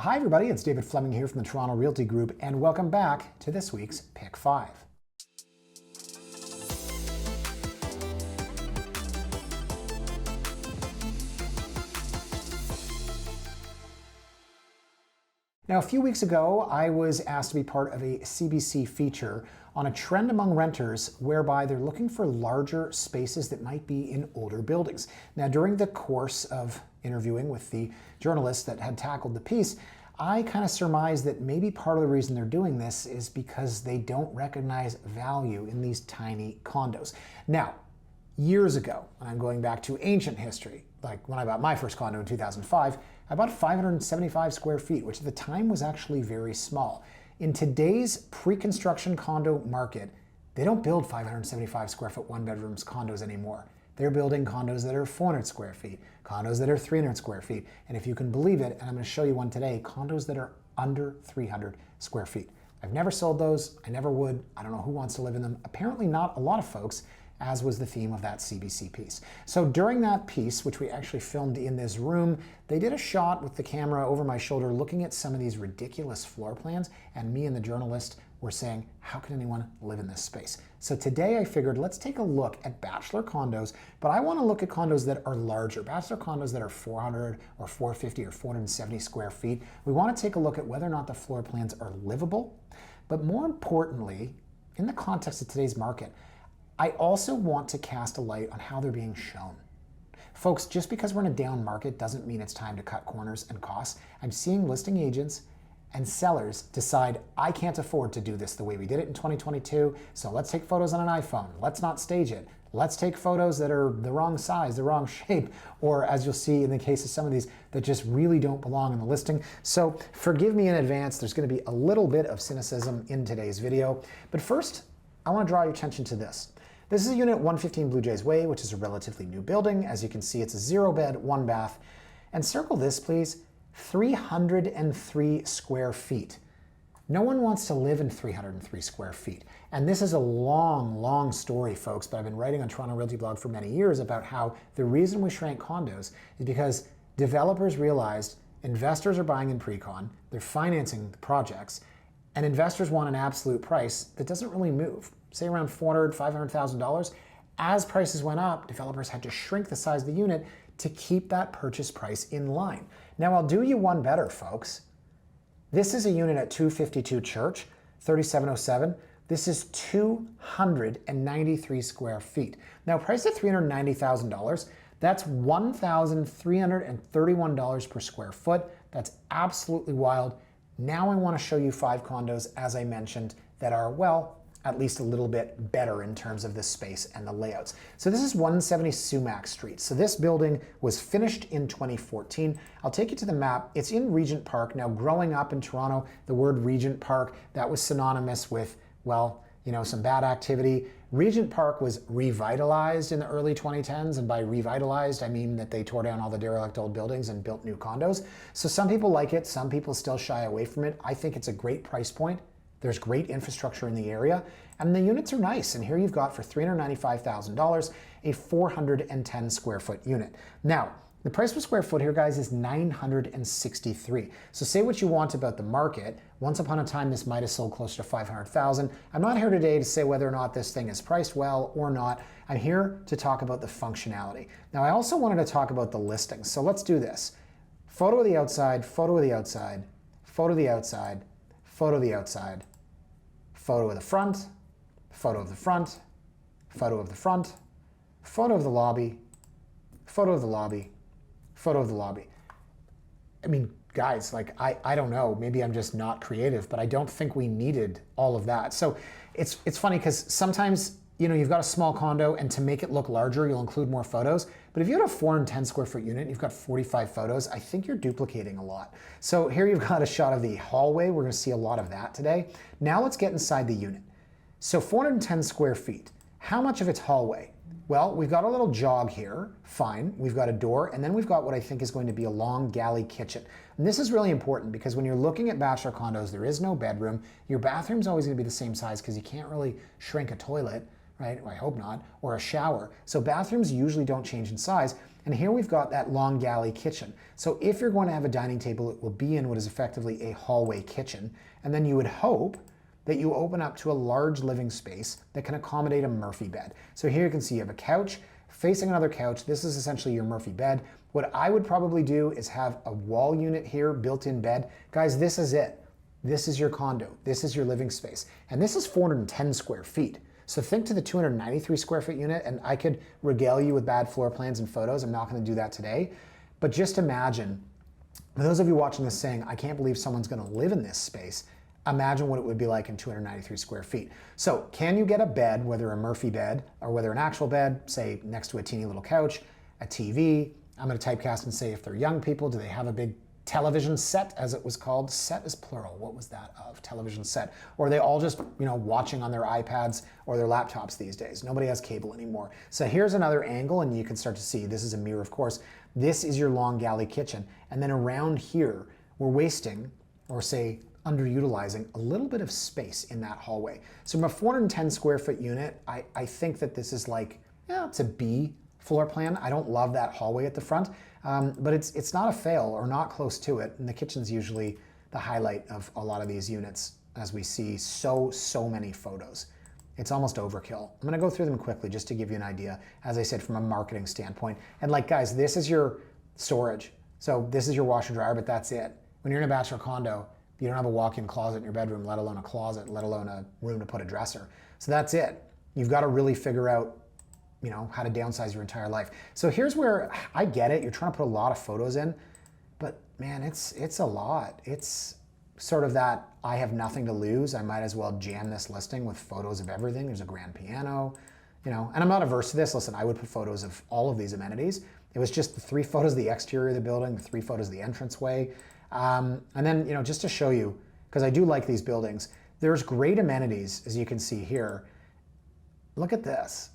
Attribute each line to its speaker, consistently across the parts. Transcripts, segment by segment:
Speaker 1: Hi everybody, it's David Fleming here from the Toronto Realty Group, and welcome back to this week's Pick 5. Now, a few weeks ago, I was asked to be part of a CBC feature on a trend among renters whereby they're looking for larger spaces that might be in older buildings. Now, during the course of interviewing with the journalist that had tackled the piece, I kind of surmised that maybe part of the reason they're doing this is because they don't recognize value in these tiny condos. Now, years ago, and I'm going back to ancient history, like when I bought my first condo in 2005, I bought 575 square feet, which at the time was actually very small. In today's pre-construction condo market, they don't build 575 square foot one-bedrooms condos anymore. They're building condos that are 400 square feet, condos that are 300 square feet, and if you can believe it, and I'm going to show you one today, condos that are under 300 square feet. I've never sold those. I never would. I don't know who wants to live in them. Apparently not a lot of folks, as was the theme of that CBC piece. So during that piece, which we actually filmed in this room, they did a shot with the camera over my shoulder looking at some of these ridiculous floor plans, and me and the journalist were saying, how can anyone live in this space? So today I figured let's take a look at Bachelor condos, but I want to look at condos that are larger, Bachelor condos that are 400 or 450 or 470 square feet. We want to take a look at whether or not the floor plans are livable, but more importantly, in the context of today's market, I also want to cast a light on how they're being shown. Folks, just because we're in a down market doesn't mean it's time to cut corners and costs. I'm seeing listing agents and sellers decide, I can't afford to do this the way we did it in 2022, so let's take photos on an iPhone. Let's not stage it. Let's take photos that are the wrong size, the wrong shape, or as you'll see in the case of some of these, that just really don't belong in the listing. So forgive me in advance, there's going to be a little bit of cynicism in today's video. But first, I want to draw your attention to this. This is a unit 115 Blue Jays Way, which is a relatively new building. As you can see, it's a 0-bed, 1-bath. And circle this, please, 303 square feet. No one wants to live in 303 square feet. And this is a long, long story, folks, but I've been writing on Toronto Realty Blog for many years about how the reason we shrank condos is because developers realized investors are buying in pre-con, they're financing the projects, and investors want an absolute price that doesn't really move. Say around $400,000, $500,000. As prices went up, developers had to shrink the size of the unit to keep that purchase price in line. Now I'll do you one better, folks. This is a unit at 252 Church, 3707. This is 293 square feet. Now priced at $390,000, that's $1,331 per square foot. That's absolutely wild. Now I want to show you 5 condos, as I mentioned, that are, well, at least a little bit better in terms of the space and the layouts. So this is 170 Sumach Street. So this building was finished in 2014. I'll take you to the map. It's in Regent Park. Now, growing up in Toronto, the word Regent Park, that was synonymous with, well, you know, some bad activity. Regent Park was revitalized in the early 2010s, and by revitalized, I mean that they tore down all the derelict old buildings and built new condos. So some people like it, some people still shy away from it. I think it's a great price point. There's great infrastructure in the area, and the units are nice. And here you've got, for $395,000, a 410 square foot unit. Now, the price per square foot here, guys, is $963. So say what you want about the market. Once upon a time, this might have sold closer to $500,000. I'm not here today to say whether or not this thing is priced well or not. I'm here to talk about the functionality. Now, I also wanted to talk about the listings. So let's do this. Photo of the outside, photo of the outside, photo of the outside, photo of the outside, photo of the front, photo of the front, photo of the front, photo of the lobby, photo of the lobby, photo of the lobby. I mean, guys, like, I don't know, maybe I'm just not creative, but I don't think we needed all of that. So it's funny because sometimes, you know, you've got a small condo, and to make it look larger, you'll include more photos. But if you had a 410 square foot unit and you've got 45 photos, I think you're duplicating a lot. So here you've got a shot of the hallway. We're going to see a lot of that today. Now let's get inside the unit. So 410 square feet. How much of it's hallway? Well, we've got a little jog here, fine. We've got a door, and then we've got what I think is going to be a long galley kitchen. And this is really important because when you're looking at Bachelor condos, there is no bedroom. Your bathroom's always going to be the same size because you can't really shrink a toilet, right? Well, I hope not, or a shower. So bathrooms usually don't change in size. And here we've got that long galley kitchen. So if you're going to have a dining table, it will be in what is effectively a hallway kitchen. And then you would hope that you open up to a large living space that can accommodate a Murphy bed. So here you can see you have a couch facing another couch. This is essentially your Murphy bed. What I would probably do is have a wall unit here, built-in bed. Guys, this is it. This is your condo. This is your living space. And this is 410 square feet. So think to the 293 square foot unit, and I could regale you with bad floor plans and photos. I'm not going to do that today. But just imagine, for those of you watching this saying, I can't believe someone's going to live in this space, imagine what it would be like in 293 square feet. So can you get a bed, whether a Murphy bed or whether an actual bed, say next to a teeny little couch, a TV? I'm going to typecast and say if they're young people, do they have a big television set, as it was called? Set is plural. What was that of? Television set. Or are they all just, watching on their iPads or their laptops these days? Nobody has cable anymore. So here's another angle, and you can start to see, this is a mirror, of course. This is your long galley kitchen. And then around here, we're wasting, or say underutilizing, a little bit of space in that hallway. So from a 410 square foot unit, I think that this is like, it's a B floor plan. I don't love that hallway at the front, but it's not a fail or not close to it. And the kitchen's usually the highlight of a lot of these units, as we see so many photos. It's almost overkill. I'm gonna go through them quickly just to give you an idea, as I said, from a marketing standpoint. And like, guys, this is your storage. So this is your washer dryer, but that's it. When you're in a bachelor condo, you don't have a walk-in closet in your bedroom, let alone a closet, let alone a room to put a dresser. So that's it. You've got to really figure out how to downsize your entire life. So here's where I get it. You're trying to put a lot of photos in, but man, it's a lot. It's sort of that I have nothing to lose. I might as well jam this listing with photos of everything. There's a grand piano, and I'm not averse to this. Listen, I would put photos of all of these amenities. It was just the 3 photos of the exterior of the building, the 3 photos of the entranceway. And then, just to show you, because I do like these buildings, there's great amenities, as you can see here. Look at this.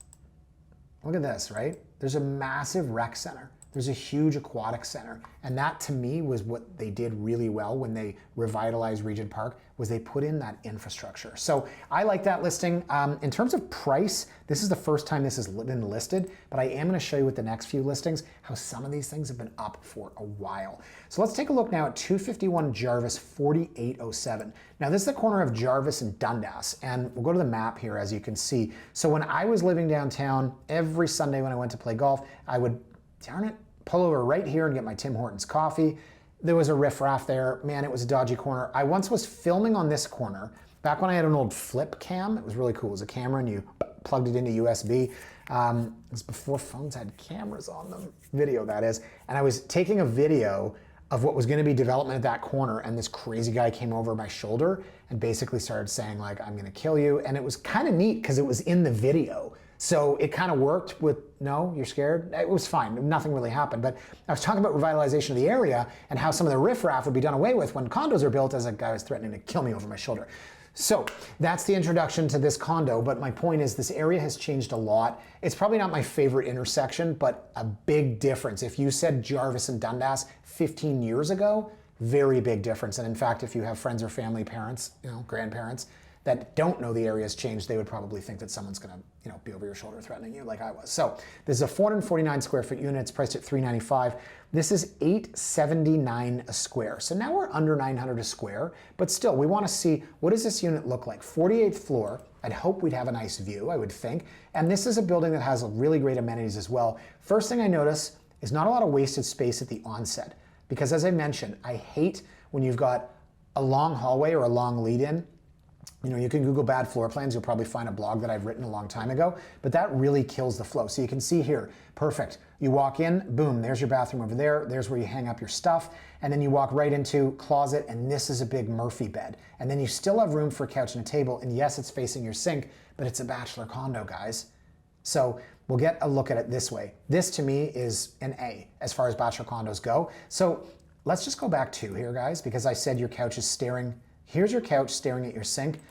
Speaker 1: Look at this, right? There's a massive rec center. There's a huge aquatic center. And that, to me, was what they did really well when they revitalized Regent Park, was they put in that infrastructure. So I like that listing. In terms of price, this is the first time this has been listed, but I am going to show you with the next few listings how some of these things have been up for a while. So let's take a look now at 251 Jarvis 4807. Now this is the corner of Jarvis and Dundas, and we'll go to the map here, as you can see. So when I was living downtown, every Sunday when I went to play golf, I would, darn it, pull over right here and get my Tim Hortons coffee. There was a riffraff there. Man, it was a dodgy corner. I once was filming on this corner back when I had an old flip cam. It was really cool. It was a camera and you plugged it into USB. It was before phones had cameras on them, video that is. And I was taking a video of what was going to be development at that corner, and this crazy guy came over my shoulder and basically started saying, like, I'm going to kill you. And it was kind of neat because it was in the video. So it kind of worked with, no, you're scared? It was fine. Nothing really happened. But I was talking about revitalization of the area and how some of the riffraff would be done away with when condos are built, as a guy was threatening to kill me over my shoulder. So that's the introduction to this condo. But my point is, this area has changed a lot. It's probably not my favorite intersection, but a big difference. If you said Jarvis and Dundas 15 years ago, very big difference. And in fact, if you have friends or family, parents, grandparents, that don't know the area has changed, they would probably think that someone's going to, be over your shoulder threatening you like I was. So this is a 449 square foot unit. It's priced at $395. This is $879 a square. So now we're under $900 a square, but still we want to see, what does this unit look like? 48th floor. I'd hope we'd have a nice view, I would think. And this is a building that has really great amenities as well. First thing I notice is not a lot of wasted space at the onset, because as I mentioned, I hate when you've got a long hallway or a long lead-in. You can Google bad floor plans. You'll probably find a blog that I've written a long time ago, but that really kills the flow. So you can see here, perfect. You walk in, boom, there's your bathroom over there. There's where you hang up your stuff. And then you walk right into closet, and this is a big Murphy bed. And then you still have room for a couch and a table. And yes, it's facing your sink, but it's a bachelor condo, guys. So we'll get a look at it this way. This to me is an A as far as bachelor condos go. So let's just go back to here, guys, because I said your couch is staring. Here's your couch staring at your sink,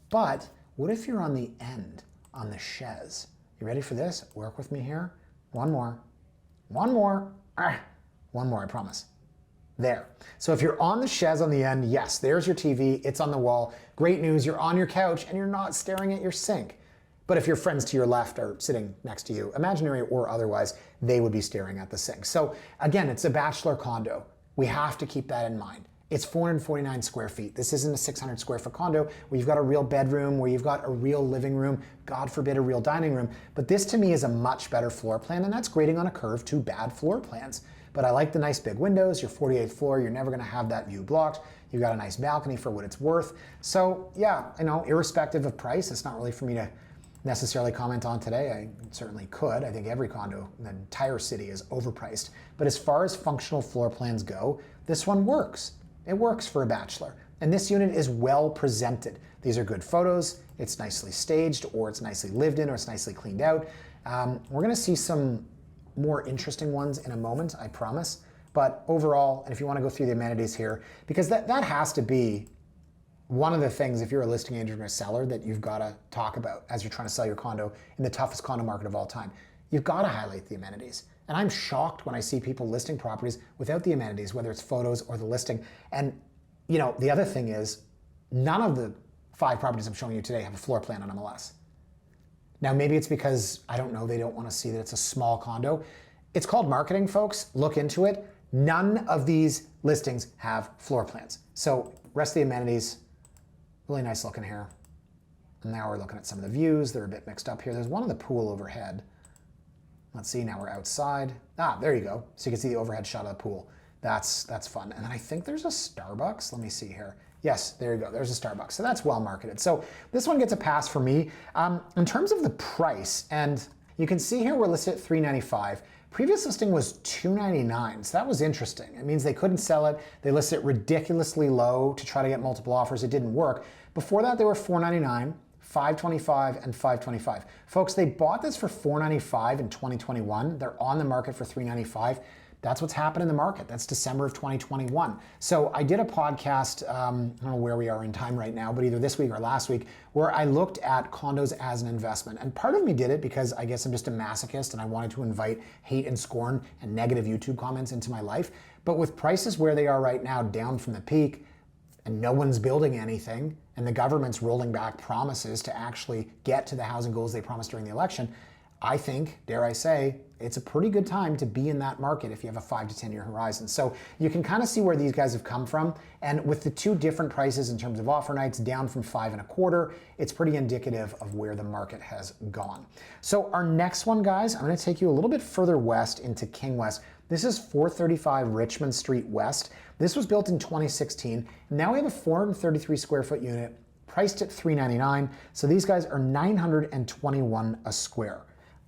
Speaker 1: but what if you're on the end, on the chaise? You ready for this? Work with me here. One more, one more, one more, I promise. There. So if you're on the chaise on the end, yes, there's your TV, it's on the wall. Great news, you're on your couch and you're not staring at your sink. But if your friends to your left are sitting next to you, imaginary or otherwise, they would be staring at the sink. So again, it's a bachelor condo. We have to keep that in mind. It's 449 square feet. This isn't a 600 square foot condo where you've got a real bedroom, where you've got a real living room, God forbid a real dining room. But this to me is a much better floor plan, and that's grading on a curve to bad floor plans. But I like the nice big windows, your 48th floor, you're never gonna have that view blocked. You've got a nice balcony for what it's worth. So yeah, irrespective of price, it's not really for me to necessarily comment on today. I certainly could. I think every condo in the entire city is overpriced. But as far as functional floor plans go, this one works. It works for a bachelor. And this unit is well presented. These are good photos. It's nicely staged, or it's nicely lived in, or it's nicely cleaned out. We're gonna see some more interesting ones in a moment, I promise. But overall, and if you wanna go through the amenities here, because that has to be one of the things, if you're a listing agent or a seller, that you've got to talk about as you're trying to sell your condo in the toughest condo market of all time. You've got to highlight the amenities. And I'm shocked when I see people listing properties without the amenities, whether it's photos or the listing. And the other thing is, none of the 5 properties I'm showing you today have a floor plan on MLS. Now, maybe it's because, I don't know, they don't want to see that it's a small condo. It's called marketing, folks. Look into it. None of these listings have floor plans. So rest of the amenities, really nice looking here. And now we're looking at some of the views. They're a bit mixed up here. There's one in the pool overhead. Let's see, now we're outside. There you go. So you can see the overhead shot of the pool. That's fun. And then I think there's a Starbucks. Let me see here. Yes, there you go. There's a Starbucks. So that's well marketed. So this one gets a pass for me. In terms of the price, and you can see here we're listed at $395. Previous listing was $299, so that was interesting. It means they couldn't sell it. They listed it ridiculously low to try to get multiple offers. It didn't work. Before that, they were $499, $525, and $525. Folks, they bought this for $495 in 2021. They're on the market for $395. That's what's happened in the market. That's December of 2021. So I did a podcast, I don't know where we are in time right now, but either this week or last week, where I looked at condos as an investment. And part of me did it because I guess I'm just a masochist and I wanted to invite hate and scorn and negative YouTube comments into my life. But with prices where they are right now, down from the peak, and no one's building anything, and the government's rolling back promises to actually get to the housing goals they promised during the election, I think, dare I say, it's a pretty good time to be in that market if you have a 5 to 10 year horizon. So you can kind of see where these guys have come from. And with the 2 different prices in terms of offer nights, down from 5.25, it's pretty indicative of where the market has gone. So our next one, guys, I'm going to take you a little bit further west into King West. This is 435 Richmond Street West. This was built in 2016. Now we have a 433 square foot unit priced at $399. So these guys are $921 a square.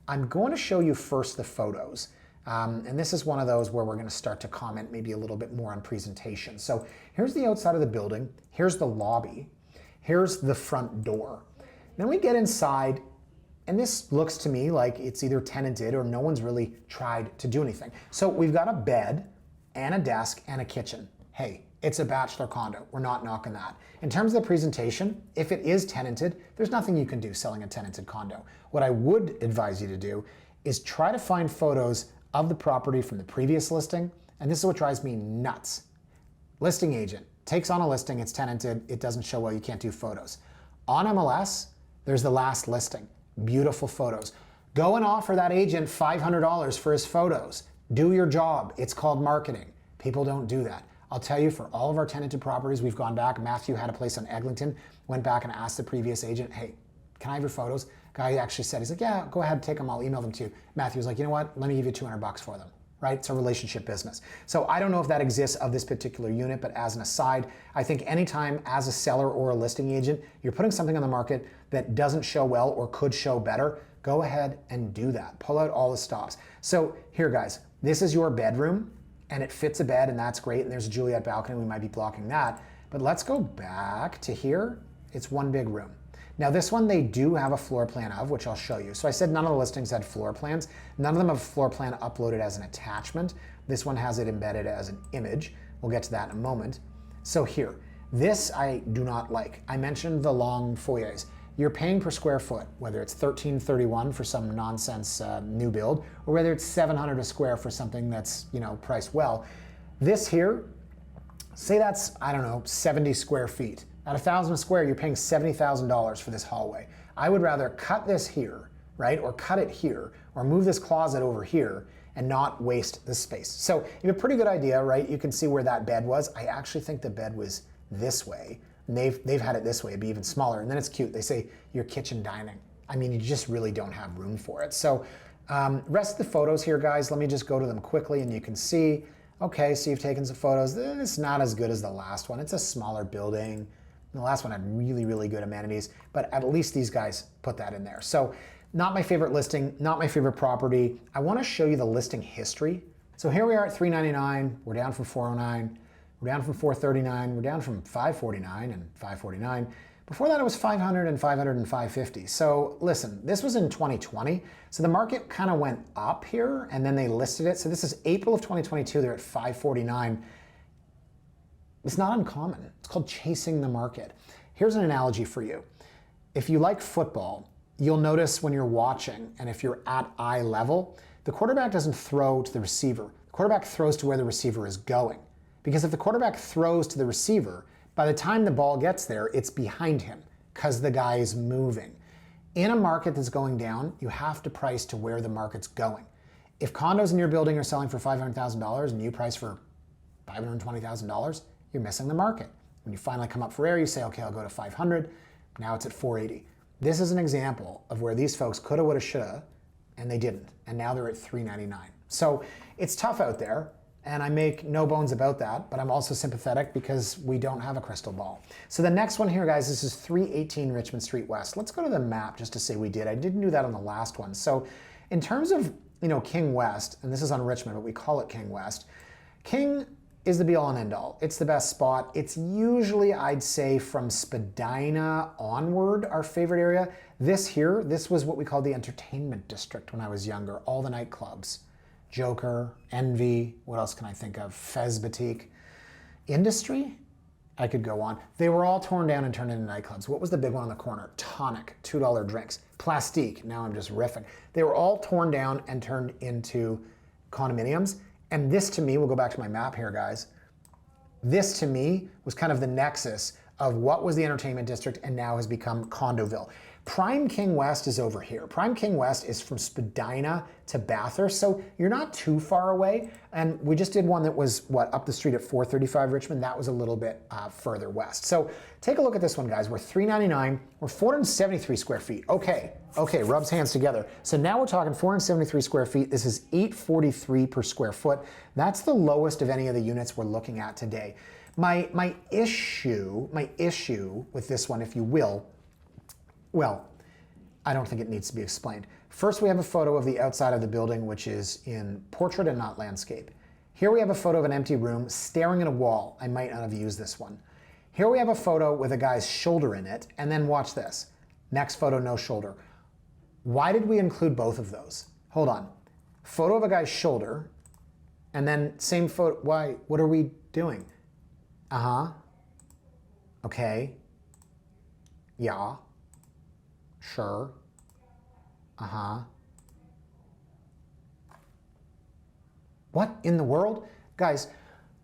Speaker 1: I'm going to show you first the photos. And this is one of those where we're going to start to comment maybe a little bit more on presentation. So here's the outside of the building. Here's the lobby. Here's the front door. Then we get inside, and this looks to me like it's either tenanted or no one's really tried to do anything. So we've got a bed and a desk and a kitchen. Hey, it's a bachelor condo. We're not knocking that. In terms of the presentation, if it is tenanted, there's nothing you can do selling a tenanted condo. What I would advise you to do is try to find photos of the property from the previous listing. And this is what drives me nuts. Listing agent takes on a listing, it's tenanted, it doesn't show well, you can't do photos. On MLS, there's the last listing. Beautiful photos. Go and offer that agent $500 for his photos. Do your job. It's called marketing. People don't do that. I'll tell you, for all of our tenanted properties, we've gone back. Matthew had a place on Eglinton, went back and asked the previous agent, hey, can I have your photos? Guy actually said, he's like, yeah, go ahead, take them, I'll email them to you. Matthew was like, you know what, let me give you $200 for them, right? It's a relationship business. So I don't know if that exists of this particular unit, but as an aside, I think anytime as a seller or a listing agent, you're putting something on the market that doesn't show well or could show better, go ahead and do that. Pull out all the stops. So here, guys, this is your bedroom, and it fits a bed, and that's great, and there's a Juliet balcony, we might be blocking that. But let's go back to here. It's one big room. Now this one they do have a floor plan of, which I'll show you. So I said none of the listings had floor plans. None of them have a floor plan uploaded as an attachment. This one has it embedded as an image. We'll get to that in a moment. So here, this I do not like. I mentioned the long foyers. You're paying per square foot, whether it's $13.31 for some nonsense new build, or whether it's $700 a square for something that's, priced well. This here, say that's, I don't know, 70 square feet. At $1,000 a square, you're paying $70,000 for this hallway. I would rather cut this here, right? Or cut it here, or move this closet over here and not waste the space. So you have a pretty good idea, right? You can see where that bed was. I actually think the bed was this way. And they've had it this way, it'd be even smaller. And then it's cute. They say your kitchen dining. I mean, you just really don't have room for it. So rest of the photos here, guys, let me just go to them quickly and you can see, okay, so you've taken some photos. It's not as good as the last one. It's a smaller building. The last one had really, really good amenities, but at least these guys put that in there. So not my favorite listing, not my favorite property. I want to show you the listing history. So here we are at $399. We're down from $409. We're down from $439. We're down from $549 and $549. Before that, it was $500 and $500 and $550. So listen, this was in 2020. So the market kind of went up here and then they listed it. So this is April of 2022. They're at $549. It's not uncommon. It's called chasing the market. Here's an analogy for you. If you like football, you'll notice when you're watching, and if you're at eye level, the quarterback doesn't throw to the receiver. The quarterback throws to where the receiver is going. Because if the quarterback throws to the receiver, by the time the ball gets there, it's behind him because the guy is moving. In a market that's going down, you have to price to where the market's going. If condos in your building are selling for $500,000 and you price for $520,000, you're missing the market. When you finally come up for air, you say, okay, I'll go to 500. Now it's at 480. This is an example of where these folks coulda, woulda, shoulda, and they didn't. And now they're at 399. So it's tough out there, and I make no bones about that, but I'm also sympathetic because we don't have a crystal ball. So the next one here, guys, this is 318 Richmond Street West. Let's go to the map just to say we did. I didn't do that on the last one. So in terms of, King West, and this is on Richmond, but we call it King West, King is the be-all and end-all. It's the best spot. It's usually, I'd say, from Spadina onward, our favorite area. This was what we called the entertainment district when I was younger. All the nightclubs. Joker, Envy, what else can I think of? Fez Boutique. Industry? I could go on. They were all torn down and turned into nightclubs. What was the big one on the corner? Tonic, $2 drinks. Plastique, now I'm just riffing. They were all torn down and turned into condominiums. And this to me, we'll go back to my map here, guys. This to me was kind of the nexus of what was the entertainment district and now has become Condoville. Prime King West is over here. Prime King West is from Spadina to Bathurst, so you're not too far away. And we just did one that was, up the street at 435 Richmond. That was a little bit further west. So take a look at this one, guys. We're $399. We're 473 square feet. Okay, rubs hands together. So now we're talking 473 square feet. This is $843 per square foot. That's the lowest of any of the units we're looking at today. My issue with this one, if you will, well, I don't think it needs to be explained. First, we have a photo of the outside of the building, which is in portrait and not landscape. Here we have a photo of an empty room staring at a wall. I might not have used this one. Here we have a photo with a guy's shoulder in it, and then watch this. Next photo, no shoulder. Why did we include both of those? Hold on. Photo of a guy's shoulder, and then same photo. Why? What are we doing? Okay. Yeah. Sure. What in the world? Guys,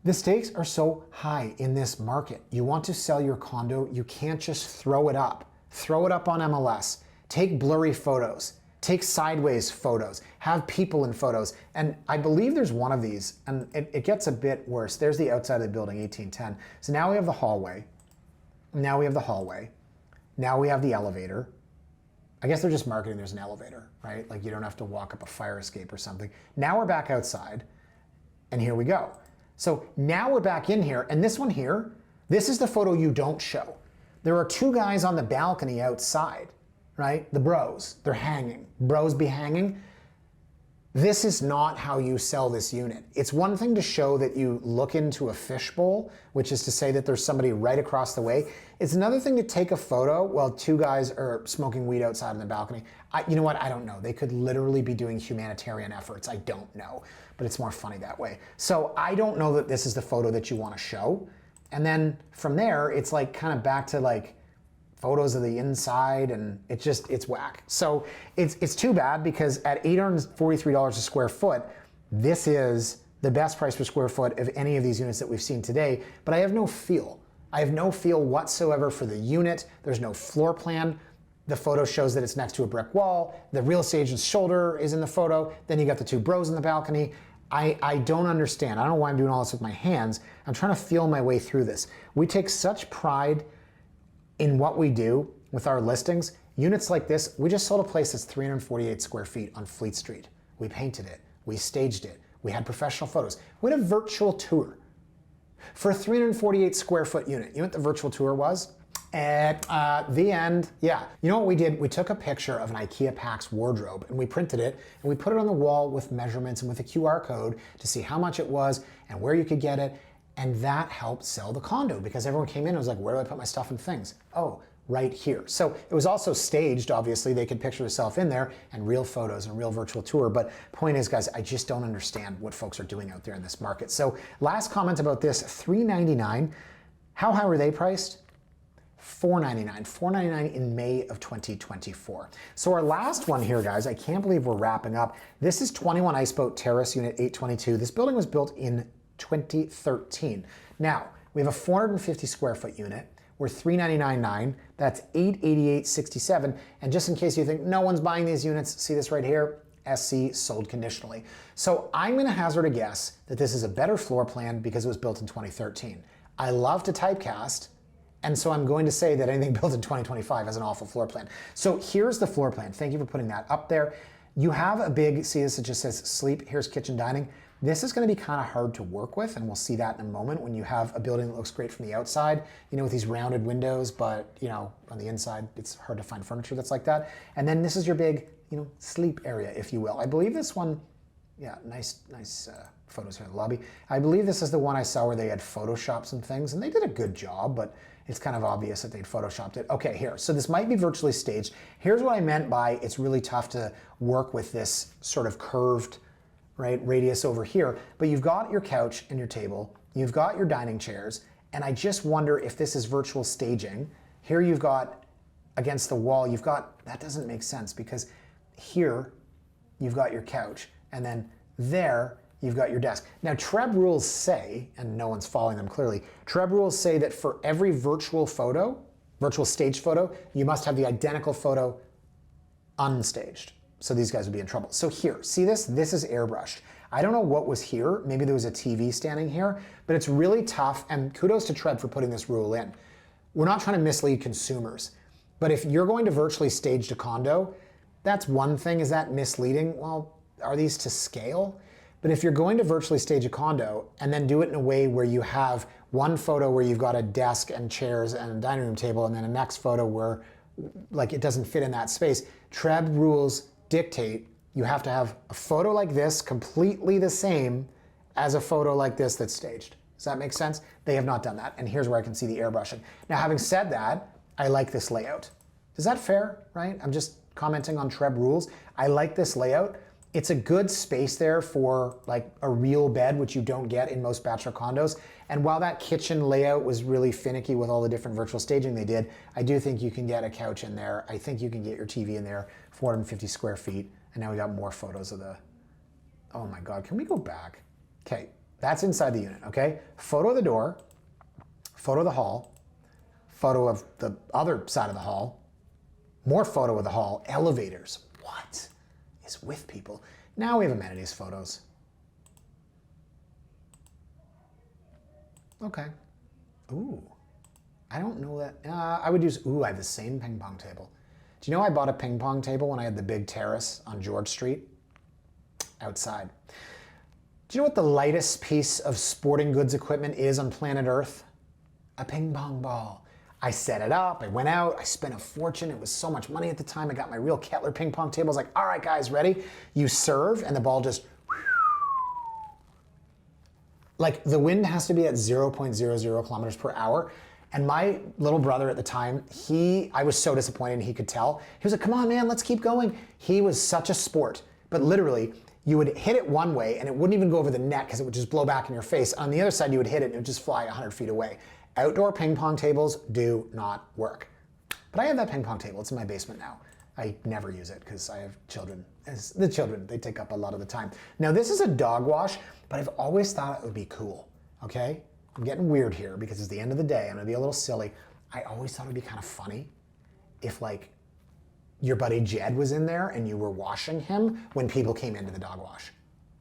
Speaker 1: the stakes are so high in this market. You want to sell your condo, you can't just throw it up. Throw it up on MLS. Take blurry photos. Take sideways photos. Have people in photos. And I believe there's one of these, and it gets a bit worse. There's the outside of the building, 1810. So now we have the hallway. Now we have the hallway. Now we have the elevator. I guess they're just marketing there's an elevator, right? Like you don't have to walk up a fire escape or something. Now we're back outside, and here we go. So now we're back in here, and this one here, this is the photo you don't show. There are two guys on the balcony outside, right? The bros, they're hanging. Bros be hanging. This is not how you sell this unit. It's one thing to show that you look into a fishbowl, which is to say that there's somebody right across the way. It's another thing to take a photo while two guys are smoking weed outside on the balcony. You know what? I don't know. They could literally be doing humanitarian efforts. I don't know, but it's more funny that way. So I don't know that this is the photo that you want to show. And then from there, it's like kind of back to like photos of the inside, and it's whack. So it's too bad because at $843 a square foot, this is the best price per square foot of any of these units that we've seen today, but I have no feel. I have no feel whatsoever for the unit. There's no floor plan. the photo shows that it's next to a brick wall. The real estate agent's shoulder is in the photo. Then you got the two bros in the balcony. I don't understand. I don't know why I'm doing all this with my hands. I'm trying to feel my way through this. We take such pride in what we do with our listings. Units like this, we just sold a place that's 348 square feet on Fleet Street. We painted it. We staged it. We had professional photos. We had a virtual tour for a 348 square foot unit. You know what the virtual tour was? At the end, yeah. You know what we did? We took a picture of an IKEA PAX wardrobe and we printed it and we put it on the wall with measurements and with a QR code to see how much it was and where you could get it. And that helped sell the condo because everyone came in and was like, where do I put my stuff and things? Oh, right here. So it was also staged, obviously. They could picture themselves in there and real photos and real virtual tour. But point is, guys, I just don't understand what folks are doing out there in this market. So last comment about this, $399. How high were they priced? $499. $499 in May of 2024. So our last one here, guys, I can't believe we're wrapping up. This is 21 Iceboat Terrace, Unit 822. This building was built in 2013. Now, we have a 450 square foot unit. We're $399.9. That's $888.67. And just in case you think no one's buying these units, see this right here? SC sold conditionally. So I'm going to hazard a guess that this is a better floor plan because it was built in 2013. I love to typecast, and so I'm going to say that anything built in 2025 has an awful floor plan. So here's the floor plan. Thank you for putting that up there. You have a big, see this, it just says sleep, here's kitchen dining. This is going to be kind of hard to work with, and we'll see that in a moment when you have a building that looks great from the outside, you know, with these rounded windows, but, you know, on the inside, it's hard to find furniture that's like that. And then this is your big, you know, sleep area, if you will. I believe this one, yeah, nice photos here in the lobby. I believe this is the one I saw where they had Photoshopped some things, and they did a good job, but it's kind of obvious that they'd Photoshopped it. Okay, here, so this might be virtually staged. Here's what I meant by it's really tough to work with this sort of curved, right, radius over here, but you've got your couch and your table, you've got your dining chairs, and I just wonder if this is virtual staging. Here you've got against the wall, you've got, that doesn't make sense because here you've got your couch, and then there you've got your desk. Now TREB rules say, and no one's following them clearly, TREB rules say that for every virtual photo, virtual staged photo, you must have the identical photo unstaged. So these guys would be in trouble. So here, see this? This is airbrushed. I don't know what was here. Maybe there was a TV standing here, but it's really tough, and kudos to TREB for putting this rule in. We're not trying to mislead consumers, but if you're going to virtually stage a condo, that's one thing. Is that misleading? Well, are these to scale? But if you're going to virtually stage a condo and then do it in a way where you have one photo where you've got a desk and chairs and a dining room table, and then a next photo where like it doesn't fit in that space, TREB rules dictate you have to have a photo like this completely the same as a photo like this that's staged. Does that make sense? They have not done that, and here's where I can see the airbrushing. Now, having said that, I like this layout. Is that fair, right? I'm just commenting on TREB rules. I like this layout. It's a good space there for like a real bed, which you don't get in most bachelor condos. And while that kitchen layout was really finicky with all the different virtual staging they did, I do think you can get a couch in there. I think you can get your TV in there, 450 square feet. And now we got more photos of the, oh my God, can we go back? Okay, that's inside the unit, okay? Photo of the door, photo of the hall, photo of the other side of the hall, more photo of the hall, elevators. What is with people? Now we have amenities photos. Okay. Ooh, I don't know that. I would use, ooh, I have the same ping pong table. Do you know I bought a ping pong table when I had the big terrace on George Street? Outside. Do you know what the lightest piece of sporting goods equipment is on planet Earth? A ping pong ball. I set it up, I went out, I spent a fortune. It was so much money at the time. I got my real Kettler ping pong table. I was like, all right, guys, ready? You serve, and the ball just, like the wind has to be at 0.00 kilometers per hour. And my little brother at the time, I was so disappointed, and he could tell. He was like, come on, man, let's keep going. He was such a sport, but literally, you would hit it one way and it wouldn't even go over the net because it would just blow back in your face. On the other side, you would hit it and it would just fly 100 feet away. Outdoor ping pong tables do not work. But I have that ping pong table. It's in my basement now. I never use it because I have children. The children, they take up a lot of the time. Now this is a dog wash, but I've always thought it would be cool, okay? I'm getting weird here because it's the end of the day. I'm gonna be a little silly. I always thought it would be kind of funny if like your buddy Jed was in there and you were washing him when people came into the dog wash?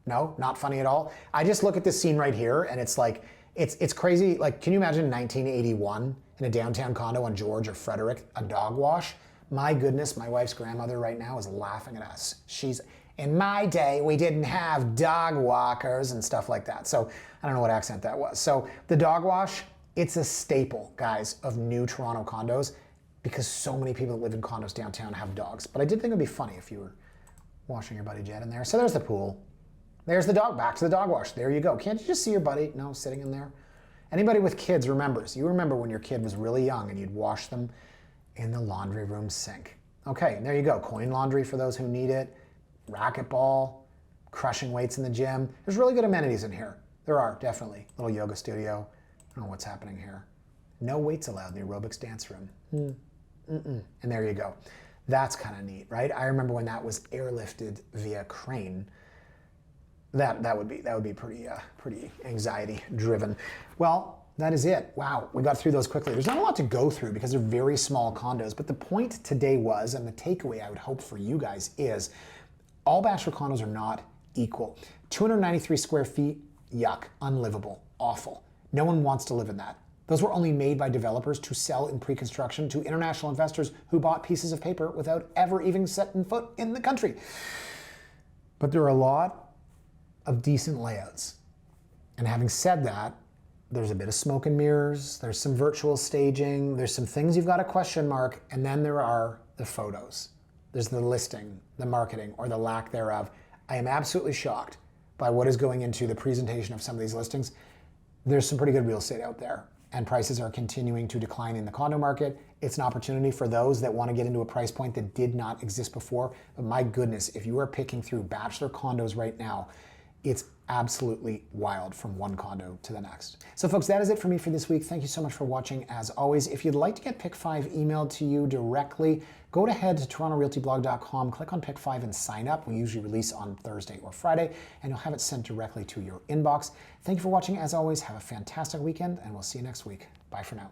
Speaker 1: No, not funny at all. I just look at this scene right here and it's like, it's crazy. Like, can you imagine 1981 in a downtown condo on George or Frederick, a dog wash? My goodness, my wife's grandmother right now is laughing at us. She's, in my day, we didn't have dog walkers and stuff like that. So I don't know what accent that was. So the dog wash, it's a staple, guys, of new Toronto condos because so many people that live in condos downtown have dogs. But I did think it'd be funny if you were washing your buddy Jed in there. So there's the pool. There's the dog, back to the dog wash. There you go. Can't you just see your buddy, no, sitting in there? Anybody with kids remembers. You remember when your kid was really young and you'd wash them in the laundry room sink. Okay, there you go. Coin laundry for those who need it. Racquetball, crushing weights in the gym. There's really good amenities in here. There are, definitely. Little yoga studio. I don't know what's happening here. No weights allowed in the aerobics dance room. And there you go. That's kind of neat, right? I remember when that was airlifted via crane. That would be pretty anxiety driven. Well, that is it. Wow, we got through those quickly. There's not a lot to go through because they're very small condos, but the point today was, and the takeaway I would hope for you guys is, all bachelor condos are not equal. 293 square feet, yuck, unlivable, awful. No one wants to live in that. Those were only made by developers to sell in pre-construction to international investors who bought pieces of paper without ever even setting foot in the country. But there are a lot of decent layouts. And having said that, there's a bit of smoke and mirrors, there's some virtual staging, there's some things you've got a question mark, and then there are the photos. There's the listing, the marketing, or the lack thereof. I am absolutely shocked by what is going into the presentation of some of these listings. There's some pretty good real estate out there, and prices are continuing to decline in the condo market. It's an opportunity for those that want to get into a price point that did not exist before. But my goodness, if you are picking through bachelor condos right now, it's absolutely wild from one condo to the next. So folks, that is it for me for this week. Thank you so much for watching. As always, if you'd like to get Pick 5 emailed to you directly, go ahead to torontorealtyblog.com, click on Pick 5 and sign up. We usually release on Thursday or Friday, and you'll have it sent directly to your inbox. Thank you for watching. As always, have a fantastic weekend, and we'll see you next week. Bye for now.